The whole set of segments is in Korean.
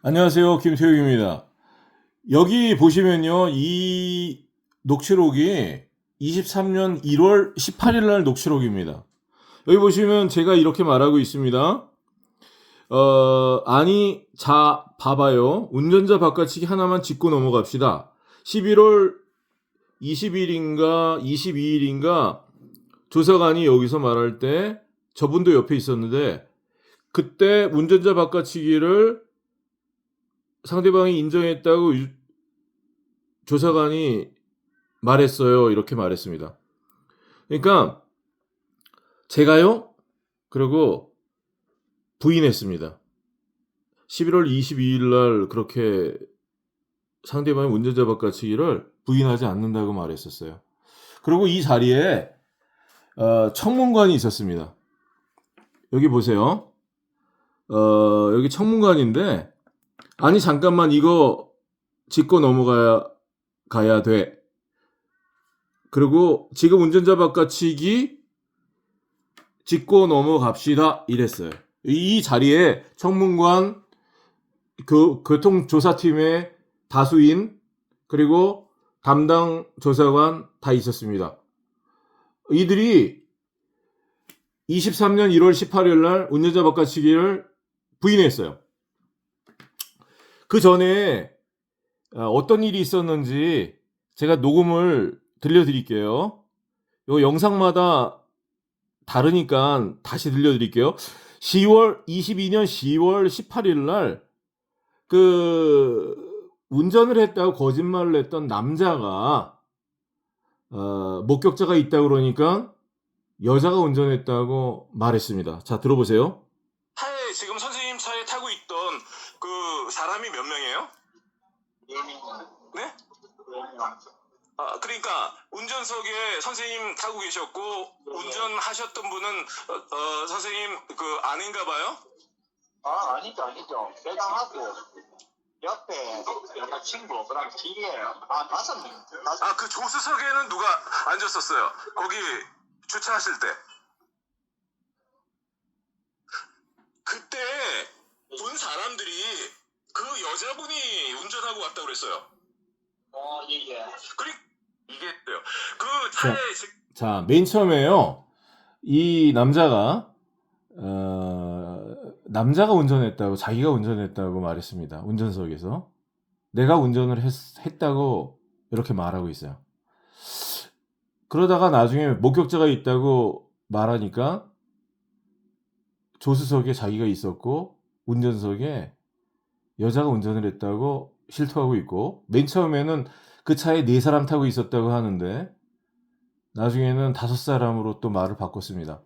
안녕하세요. 김태욱입니다. 여기 보시면요. 이 녹취록이 23년 1월 18일 날 녹취록입니다. 여기 보시면 제가 이렇게 말하고 있습니다. 아니, 자, 봐봐요. 운전자 바꿔치기 하나만 짚고 넘어갑시다. 11월 20일인가 22일인가 조사관이 여기서 말할 때 저분도 옆에 있었는데 그때 운전자 바꿔치기를 상대방이 인정했다고 조사관이 말했어요. 이렇게 말했습니다. 그러니까 제가요. 그리고 부인했습니다. 11월 22일 날 그렇게 상대방의 운전자 바꿔치기를 부인하지 않는다고 말했었어요. 그리고 이 자리에 청문관이 있었습니다. 여기 보세요. 여기 청문관인데 아니 잠깐만 이거 짚고 넘어가야 돼. 그리고 지금 운전자 바꿔치기 짚고 넘어갑시다 이랬어요. 이 자리에 청문관 교통조사팀의 다수인 그리고 담당 조사관 다 있었습니다. 이들이 23년 1월 18일 날 운전자 바꿔치기를 부인했어요. 그 전에 어떤 일이 있었는지 제가 녹음을 들려드릴게요. 이 영상마다 다르니까 다시 들려드릴게요. 22년 10월 18일 날 운전을 했다고 거짓말을 했던 남자가 목격자가 있다고 그러니까 여자가 운전했다고 말했습니다. 자, 들어보세요. 차에 지금 선생님 차에 타고 있던 그 사람이 몇 명이에요? 네? 그러니까 운전석에 선생님 타고 계셨고 운전하셨던 분은 선생님 그 아닌가 봐요? 아니죠. 배당하고 옆에 여자친구, 그다음 뒤에 다섯 명. 그 조수석에는 누가 앉았었어요? 거기 주차하실 때. 그때 본 사람들이 그 여자분이 운전하고 왔다고 그랬어요. 예. 이게 돼요. 그 차에 자, 맨 처음에요. 이 남자가 남자가 운전했다고 자기가 운전했다고 말했습니다. 운전석에서 내가 운전을 했다고 이렇게 말하고 있어요. 그러다가 나중에 목격자가 있다고 말하니까 조수석에 자기가 있었고 운전석에 여자가 운전을 했다고 실토하고 있고 맨 처음에는 그 차에 4사람 타고 있었다고 하는데 나중에는 5사람으로 또 말을 바꿨습니다.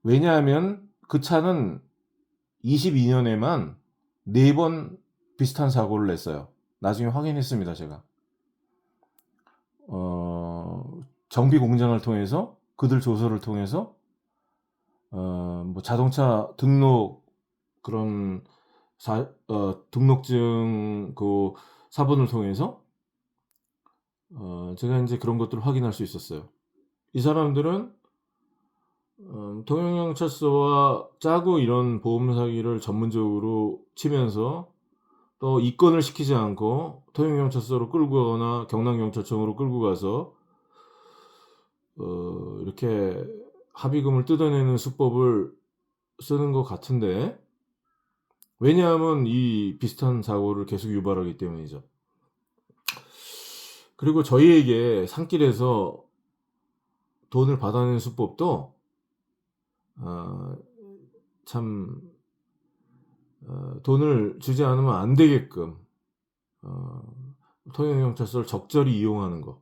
왜냐하면 그 차는 22년에만 4번 비슷한 사고를 냈어요. 나중에 확인했습니다, 제가. 정비 공장을 통해서 그들 조서를 통해서 자동차 등록 그런 등록증 그 사본을 통해서 제가 이제 그런 것들을 확인할 수 있었어요. 이 사람들은 통영경찰서와 짜고 이런 보험 사기를 전문적으로 치면서 또 입건을 시키지 않고 통영경찰서로 끌고 가거나 경남경찰청으로 끌고 가서 이렇게 합의금을 뜯어내는 수법을 쓰는 것 같은데 왜냐하면 이 비슷한 사고를 계속 유발하기 때문이죠. 그리고 저희에게 산길에서 돈을 받아내는 수법도 돈을 주지 않으면 안 되게끔 통영경찰서를 적절히 이용하는 거.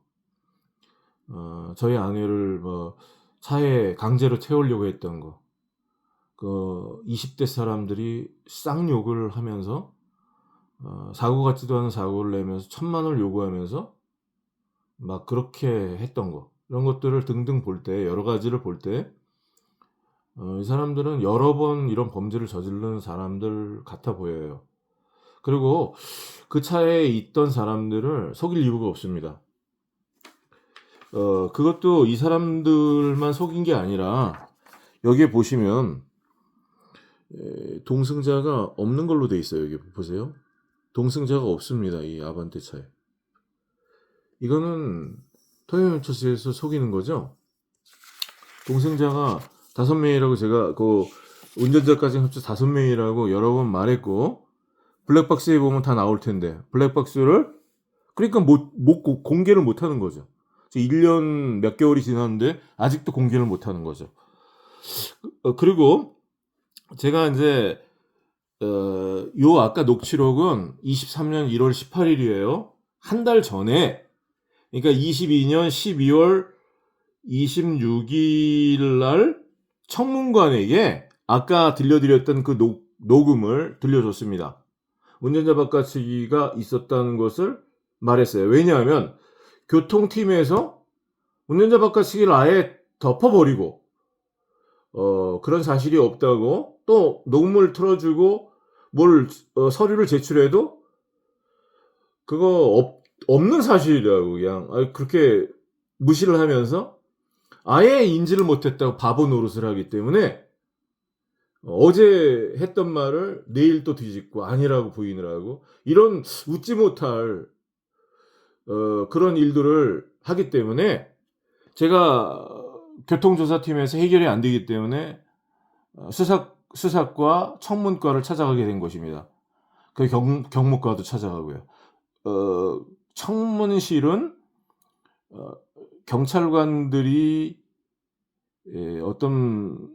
저희 아내를 차에 강제로 태우려고 했던 거. 20대 사람들이 쌍욕을 하면서 사고 같지도 않은 사고를 내면서 1,000만 원을 요구하면서 막 그렇게 했던 거. 이런 것들을 등등 볼 때 여러 가지를 볼 때 이 사람들은 여러 번 이런 범죄를 저지른 사람들 같아 보여요. 그리고 그 차에 있던 사람들을 속일 이유가 없습니다. 그것도 이 사람들만 속인 게 아니라 여기에 보시면 동승자가 없는 걸로 돼 있어요. 여기 보세요. 동승자가 없습니다. 이 아반떼 차에. 이거는 토요미처스에서 속이는 거죠. 동승자가 5명이라고 제가 그 운전자까지 합쳐 5명이라고 여러 번 말했고, 블랙박스에 보면 다 나올 텐데 블랙박스를 그러니까 공개를 못 하는 거죠. 1년 몇 개월이 지났는데 아직도 공개를 못 하는 거죠. 그리고 제가 이제 요 아까 녹취록은 23년 1월 18일이에요. 한 달 전에, 그러니까 22년 12월 26일 날 청문관에게 아까 들려드렸던 그 녹음을 들려줬습니다. 운전자 바꿔치기가 있었다는 것을 말했어요. 왜냐하면 교통팀에서 운전자 바꿔치기를 아예 덮어버리고 그런 사실이 없다고, 또 녹음을 틀어주고 서류를 제출해도 그거 없는 사실이라고 그냥 그렇게 무시를 하면서 아예 인지를 못했다고 바보 노릇을 하기 때문에 어제 했던 말을 내일 또 뒤집고 아니라고 부인을 하고, 이런 웃지 못할 그런 일들을 하기 때문에 제가 교통조사팀에서 해결이 안 되기 때문에 수사과 청문과를 찾아가게 된 것입니다. 그 경무과도 찾아가고요. 청문실은 경찰관들이 어떤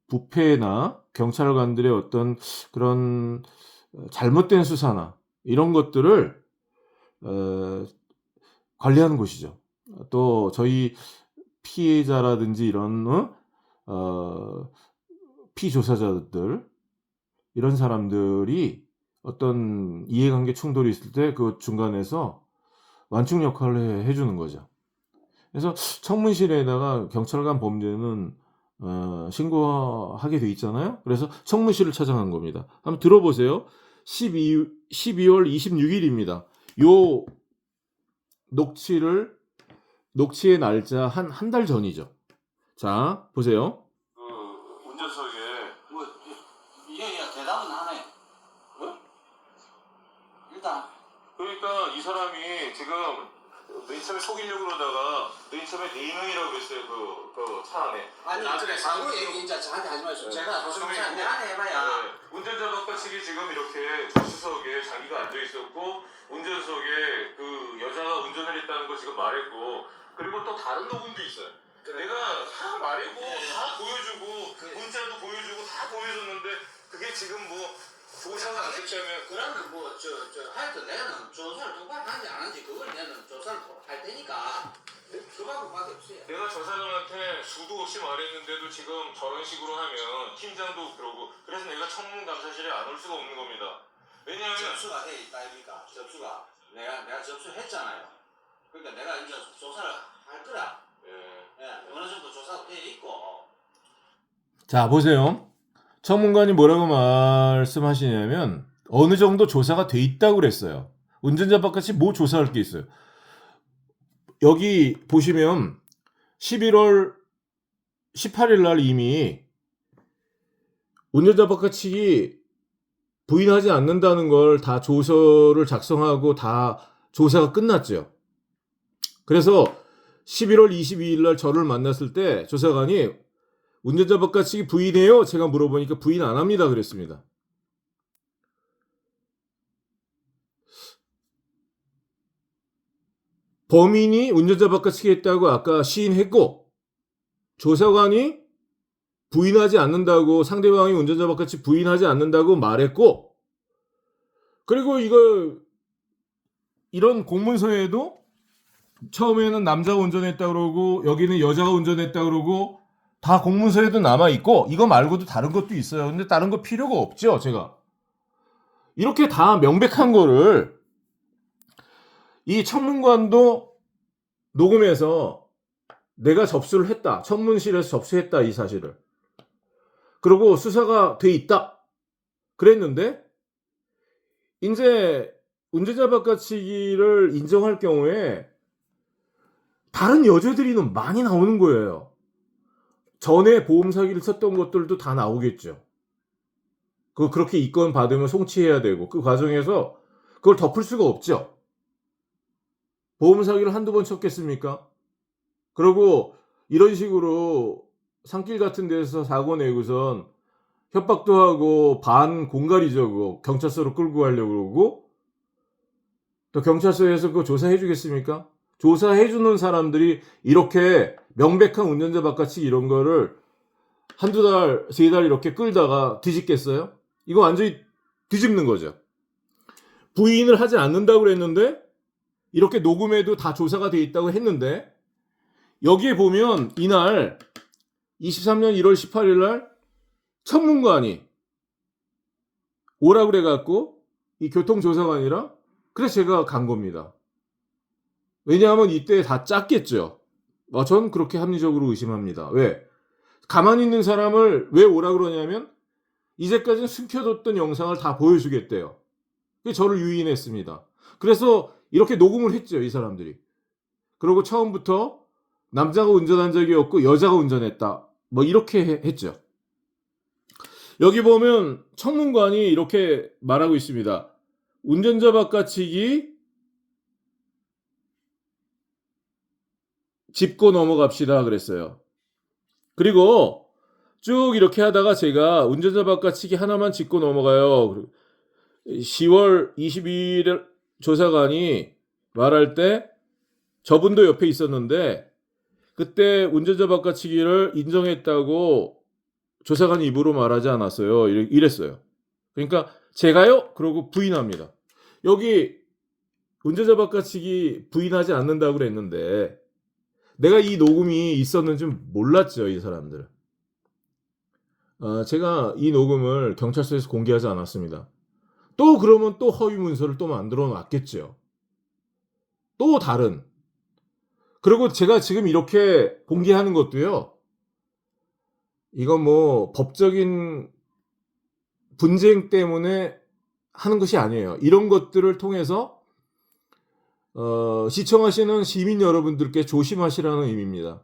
부패나 경찰관들의 어떤 그런 잘못된 수사나 이런 것들을 관리하는 곳이죠. 또 저희 피해자라든지 이런 피조사자들, 이런 사람들이 어떤 이해관계 충돌이 있을 때 그 중간에서 완충 역할을 해주는 거죠. 그래서 청문실에다가 경찰관 범죄는 신고하게 돼 있잖아요. 그래서 청문실을 찾아간 겁니다. 한번 들어보세요. 12월 26일입니다. 요 녹취의 날짜 한 달 전이죠. 자, 보세요. 운전석에 뭐, 얘야 대답은 하네. 일단. 그러니까 이 사람이 지금 맨 처음에 속이려고 그러다가 맨 처음에 4명이라고 했어요. 그 차 안에. 아니, 나중에 장구 얘기 이제 저한테 하지 마시고. 네. 제가 처음에 내 안에 해봐야. 네. 운전자 바깥쪽이 지금 이렇게 조수석에 자기가 앉아 있었고, 운전석에 그 여자가 운전을 했다는 거 지금 말했고, 그리고 또 다른 녹음도 있어요. 내가 다 말했고 다 보여주고 문자도 보여주고 다 보여줬는데 그게 지금 뭐 조사가 안 됐다면 그러면 뭐 하여튼 내는 조사를 똑바로 하는지 안 하는지 그걸 내는 조사를 할 테니까 그거밖에 없어요. 내가 저 사람한테 수도 없이 말했는데도 지금 저런 식으로 하면 팀장도 그러고, 그래서 내가 청문감사실에 안 올 수가 없는 겁니다. 왜냐하면 접수가 돼 있다 아닙니까? 접수가 내가 접수했잖아요. 그러니까 내가 이제 조사를 할 거라. 예, 어느 정도 조사가 돼 있고. 자, 보세요. 청문관이 뭐라고 말씀하시냐면 어느 정도 조사가 돼 있다고 그랬어요. 운전자 바깥이 뭐 조사할 게 있어요. 여기 보시면 11월 18일 날 이미 운전자 바깥이 부인하지 않는다는 걸 다 조서를 작성하고 다 조사가 끝났죠. 그래서 11월 22일 날 저를 만났을 때 조사관이 운전자 바깥이 부인해요? 제가 물어보니까 부인 안 합니다 그랬습니다. 범인이 운전자 바깥이 했다고 아까 시인했고, 조사관이 부인하지 않는다고, 상대방이 운전자 바깥이 부인하지 않는다고 말했고, 그리고 이런 공문서에도 처음에는 남자가 운전했다 그러고 여기는 여자가 운전했다 그러고 다 공문서에도 남아있고, 이거 말고도 다른 것도 있어요. 근데 다른 거 필요가 없죠. 제가 이렇게 다 명백한 거를 이 청문관도 녹음해서 내가 접수를 했다, 청문실에서 접수했다, 이 사실을. 그리고 수사가 돼 있다 그랬는데, 이제 운전자 바깥치기를 인정할 경우에 다른 여자들이 많이 나오는 거예요. 전에 보험 사기를 쳤던 것들도 다 나오겠죠. 그렇게 입건 받으면 송치해야 되고 그 과정에서 그걸 덮을 수가 없죠. 보험 사기를 한두 번 쳤겠습니까? 그리고 이런 식으로 산길 같은 데서 사고 내고선 협박도 하고 반 공갈이죠. 경찰서로 끌고 가려고 그러고 또 경찰서에서 그거 조사해 주겠습니까? 조사해 주는 사람들이 이렇게 명백한 운전자 바깥치기 이런 거를 한두 달, 세 달 이렇게 끌다가 뒤집겠어요? 이거 완전히 뒤집는 거죠. 부인을 하지 않는다고 그랬는데 이렇게 녹음에도 다 조사가 돼 있다고 했는데 여기에 보면 이날 23년 1월 18일 날 청문관이 오라 그래 갖고 이 교통조사관이랑 그래서 제가 간 겁니다. 왜냐하면 이때 다 짰겠죠. 전 그렇게 합리적으로 의심합니다. 왜? 가만히 있는 사람을 왜 오라 그러냐면 이제까지는 숨겨뒀던 영상을 다 보여주겠대요. 저를 유인했습니다. 그래서 이렇게 녹음을 했죠, 이 사람들이. 그리고 처음부터 남자가 운전한 적이 없고 여자가 운전했다. 이렇게 했죠. 여기 보면 청문관이 이렇게 말하고 있습니다. 운전자 바깥치기 짚고 넘어갑시다 그랬어요. 그리고 쭉 이렇게 하다가 제가 운전자 바깥치기 하나만 짚고 넘어가요. 10월 22일 조사관이 말할 때 저분도 옆에 있었는데 그때 운전자 바깥치기를 인정했다고 조사관 입으로 말하지 않았어요. 이랬어요. 그러니까 제가요? 그러고 부인합니다. 여기 운전자 바깥치기 부인하지 않는다고 그랬는데 내가 이 녹음이 있었는지 몰랐죠, 이 사람들. 제가 이 녹음을 경찰서에서 공개하지 않았습니다. 또 그러면 또 허위 문서를 또 만들어 놨겠죠. 또 다른. 그리고 제가 지금 이렇게 공개하는 것도요. 이건 법적인 분쟁 때문에 하는 것이 아니에요. 이런 것들을 통해서 시청하시는 시민 여러분들께 조심하시라는 의미입니다.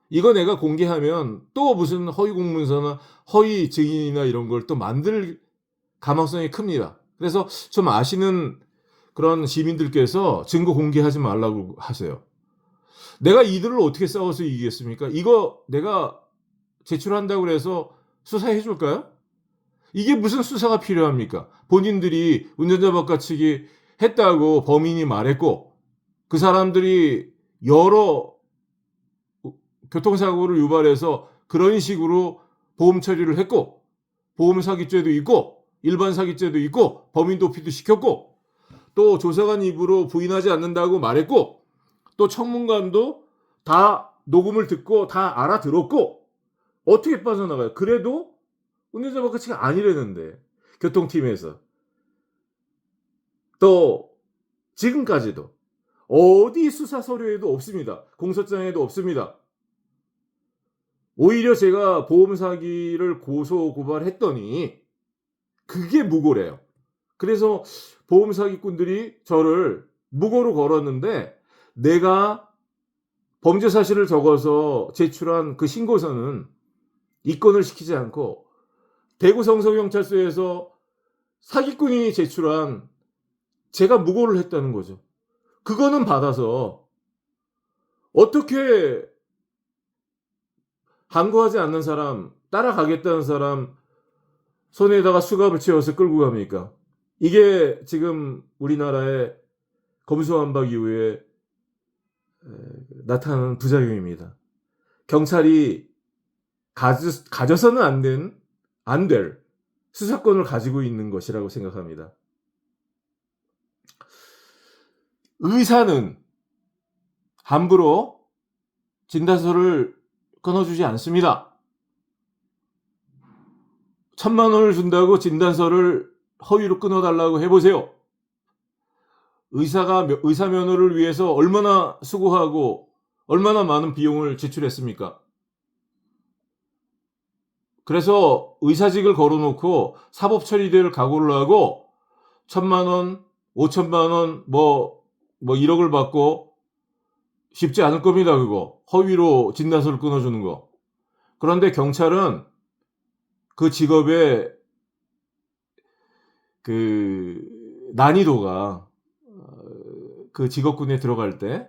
이거 내가 공개하면 또 무슨 허위 공문서나 허위 증인이나 이런 걸 또 만들 가망성이 큽니다. 그래서 좀 아시는 그런 시민들께서 증거 공개하지 말라고 하세요. 내가 이들을 어떻게 싸워서 이기겠습니까? 이거 내가 제출한다고 해서 수사해 줄까요? 이게 무슨 수사가 필요합니까? 본인들이 운전자 바깥치기 했다고 범인이 말했고 그 사람들이 여러 교통사고를 유발해서 그런 식으로 보험 처리를 했고 보험 사기죄도 있고 일반 사기죄도 있고 범인 도피도 시켰고 또 조사관 입으로 부인하지 않는다고 말했고 또 청문관도 다 녹음을 듣고 다 알아들었고 어떻게 빠져나가요? 그래도 운전자 바깥치기가 아니라는데 교통팀에서 또 지금까지도 어디 수사 서류에도 없습니다. 공소장에도 없습니다. 오히려 제가 보험 사기를 고소 고발했더니 그게 무고래요. 그래서 보험 사기꾼들이 저를 무고로 걸었는데 내가 범죄 사실을 적어서 제출한 그 신고서는 입건을 시키지 않고 대구 성서경찰서에서 사기꾼이 제출한 제가 무고를 했다는 거죠. 그거는 받아서 어떻게 항거하지 않는 사람, 따라가겠다는 사람 손에다가 수갑을 채워서 끌고 갑니까? 이게 지금 우리나라의 검수완박 이후에 나타나는 부작용입니다. 경찰이 가져서는 안 될 수사권을 가지고 있는 것이라고 생각합니다. 의사는 함부로 진단서를 끊어주지 않습니다. 1,000만 원을 준다고 진단서를 허위로 끊어달라고 해보세요. 의사 면허를 위해서 얼마나 수고하고 얼마나 많은 비용을 지출했습니까? 그래서 의사직을 걸어놓고 사법 처리될 각오를 하고 1,000만 원, 5천만 원, 1억을 받고 쉽지 않을 겁니다. 그거 허위로 진단서를 끊어주는 거. 그런데 경찰은 그 직업의 그 난이도가 그 직업군에 들어갈 때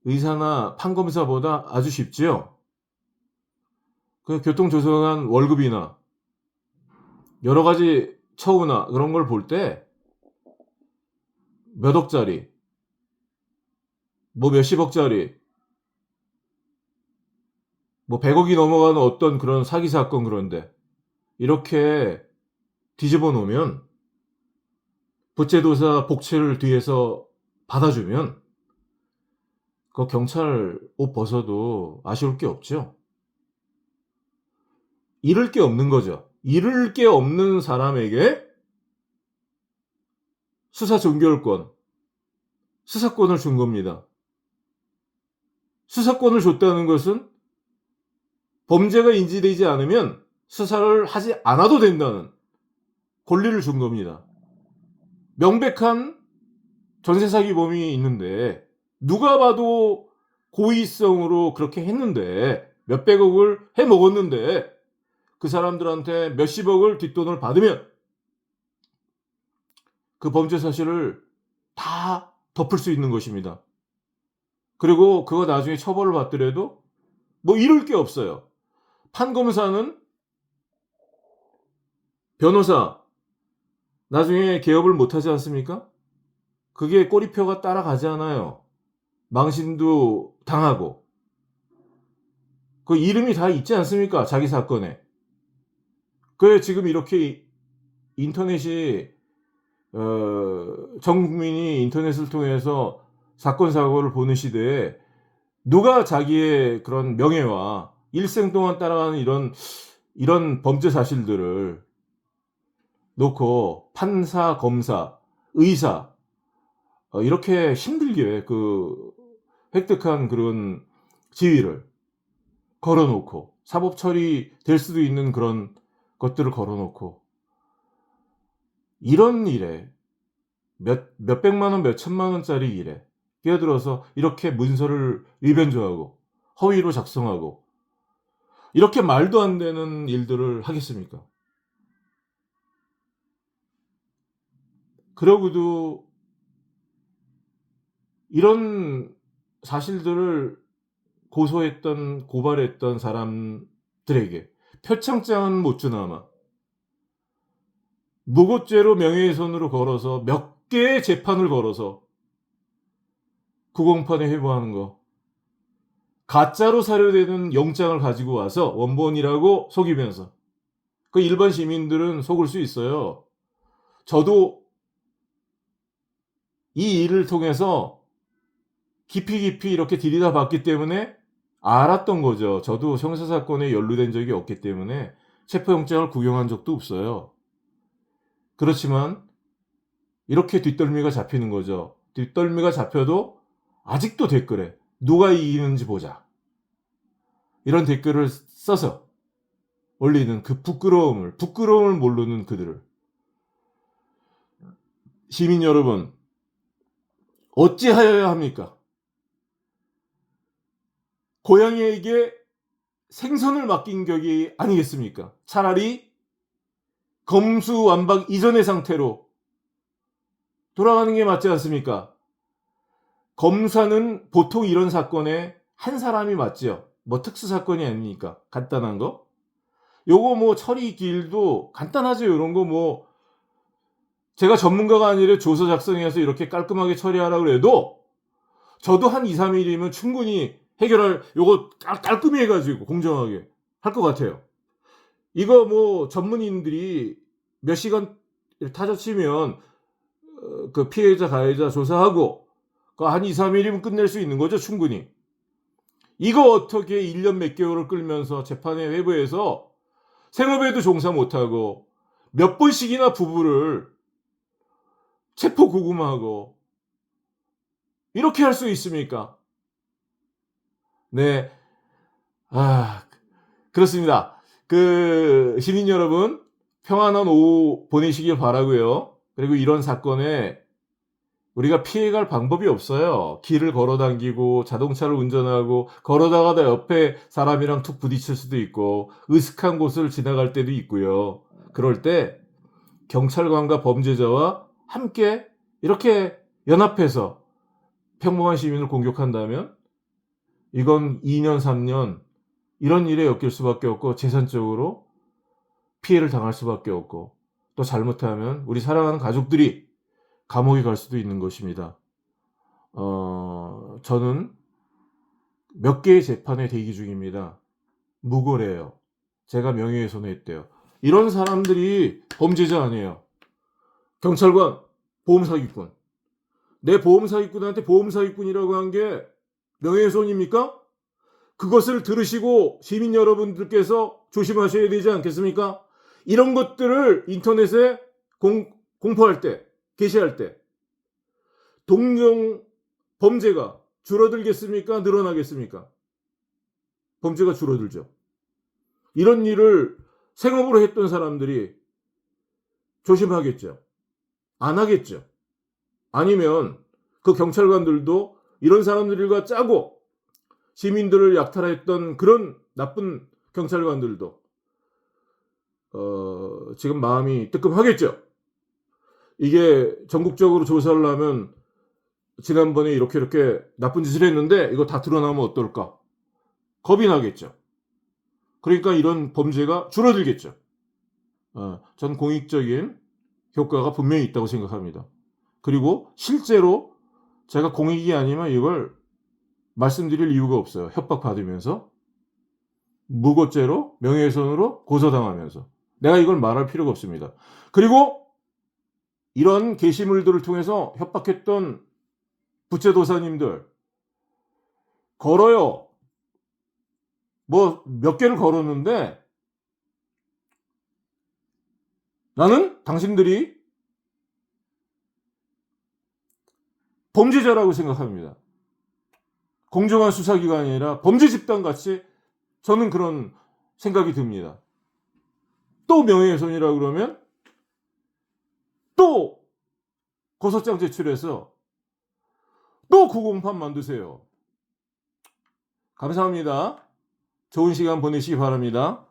의사나 판검사보다 아주 쉽지요. 그 교통조성한 월급이나 여러 가지 처우나 그런 걸 볼 때 몇 억짜리, 뭐 몇십억짜리, 뭐 100억이 넘어가는 어떤 그런 사기 사건 그런데 이렇게 뒤집어 놓으면 부채도사 복채를 뒤에서 받아주면 그 경찰 옷 벗어도 아쉬울 게 없죠. 잃을 게 없는 거죠. 잃을 게 없는 사람에게 수사 종결권, 수사권을 준 겁니다. 수사권을 줬다는 것은 범죄가 인지되지 않으면 수사를 하지 않아도 된다는 권리를 준 겁니다. 명백한 전세 사기범이 있는데 누가 봐도 고의성으로 그렇게 했는데 몇백억을 해먹었는데 그 사람들한테 몇십억을 뒷돈을 받으면 그 범죄 사실을 다 덮을 수 있는 것입니다. 그리고 그거 나중에 처벌을 받더라도 뭐 잃을 게 없어요. 판검사는 변호사 나중에 개업을 못하지 않습니까? 그게 꼬리표가 따라가지 않아요. 망신도 당하고 그 이름이 다 있지 않습니까? 자기 사건에. 그래 지금 이렇게 인터넷이 전 국민이 인터넷을 통해서 사건 사고를 보는 시대에 누가 자기의 그런 명예와 일생 동안 따라가는 이런 범죄 사실들을 놓고 판사, 검사, 의사 이렇게 힘들게 그 획득한 그런 지위를 걸어놓고 사법 처리될 수도 있는 그런 것들을 걸어놓고 이런 일에 몇백만 원, 몇천만 원짜리 일에 끼어들어서 이렇게 문서를 위변조하고 허위로 작성하고 이렇게 말도 안 되는 일들을 하겠습니까? 그러고도 이런 사실들을 고소했던 고발했던 사람들에게 표창장은 못 주나마 무고죄로 명예훼손으로 걸어서 몇 개의 재판을 걸어서 구공판에 회부하는 거 가짜로 사료되는 영장을 가지고 와서 원본이라고 속이면서 그 일반 시민들은 속을 수 있어요. 저도 이 일을 통해서 깊이 이렇게 들여다봤기 때문에 알았던 거죠. 저도 형사사건에 연루된 적이 없기 때문에 체포영장을 구경한 적도 없어요. 그렇지만 이렇게 뒷덜미가 잡히는 거죠. 뒷덜미가 잡혀도 아직도 댓글에 누가 이기는지 보자. 이런 댓글을 써서 올리는 그 부끄러움을 모르는 그들을. 시민 여러분, 어찌하여야 합니까? 고양이에게 생선을 맡긴 격이 아니겠습니까? 차라리 검수완박 이전의 상태로 돌아가는 게 맞지 않습니까? 검사는 보통 이런 사건에 한 사람이 맞지요. 뭐 특수사건이 아니니까 간단한 거. 요거 뭐 처리 길도 간단하죠. 이런 거 뭐 제가 전문가가 아니라 조서 작성해서 이렇게 깔끔하게 처리하라고 그래도 저도 한 2, 3일이면 충분히 해결할 요거 깔끔히 해가지고 공정하게 할 것 같아요. 이거 뭐 전문인들이 몇 시간 타져치면 그 피해자 가해자 조사하고 한 2, 3일이면 끝낼 수 있는 거죠. 충분히. 이거 어떻게 1년 몇 개월을 끌면서 재판에 회부해서 생업에도 종사 못하고 몇 번씩이나 부부를 체포 구금하고 이렇게 할 수 있습니까? 네. 그렇습니다. 그 시민 여러분 평안한 오후 보내시길 바라고요. 그리고 이런 사건에 우리가 피해갈 방법이 없어요. 길을 걸어 당기고 자동차를 운전하고 걸어다가다 옆에 사람이랑 툭 부딪힐 수도 있고 으슥한 곳을 지나갈 때도 있고요. 그럴 때 경찰관과 범죄자와 함께 이렇게 연합해서 평범한 시민을 공격한다면 이건 2년, 3년 이런 일에 엮일 수밖에 없고 재산적으로 피해를 당할 수밖에 없고 또 잘못하면 우리 사랑하는 가족들이 감옥에 갈 수도 있는 것입니다. 저는 몇 개의 재판에 대기 중입니다. 무고래요. 제가 명예훼손했대요. 이런 사람들이 범죄자 아니에요. 경찰관, 보험사기꾼. 내 보험사기꾼한테 보험사기꾼이라고 한 게 명예훼손입니까? 그것을 들으시고 시민 여러분들께서 조심하셔야 되지 않겠습니까? 이런 것들을 인터넷에 공포할 때, 게시할 때 동종 범죄가 줄어들겠습니까? 늘어나겠습니까? 범죄가 줄어들죠. 이런 일을 생업으로 했던 사람들이 조심하겠죠. 안 하겠죠. 아니면 그 경찰관들도 이런 사람들과 짜고 시민들을 약탈했던 그런 나쁜 경찰관들도 지금 마음이 뜨끔하겠죠. 이게 전국적으로 조사를 하면 지난번에 이렇게 나쁜 짓을 했는데 이거 다 드러나면 어떨까? 겁이 나겠죠. 그러니까 이런 범죄가 줄어들겠죠. 전 공익적인 효과가 분명히 있다고 생각합니다. 그리고 실제로 제가 공익이 아니면 이걸 말씀드릴 이유가 없어요. 협박받으면서 무고죄로 명예훼손으로 고소당하면서 내가 이걸 말할 필요가 없습니다. 그리고 이런 게시물들을 통해서 협박했던 부채도사님들 걸어요. 뭐 몇 개를 걸었는데 나는 당신들이 범죄자라고 생각합니다. 공정한 수사기관이 아니라 범죄 집단같이 저는 그런 생각이 듭니다. 또 명예훼손이라 그러면 또 고소장 제출해서 또 구공판 만드세요. 감사합니다. 좋은 시간 보내시기 바랍니다.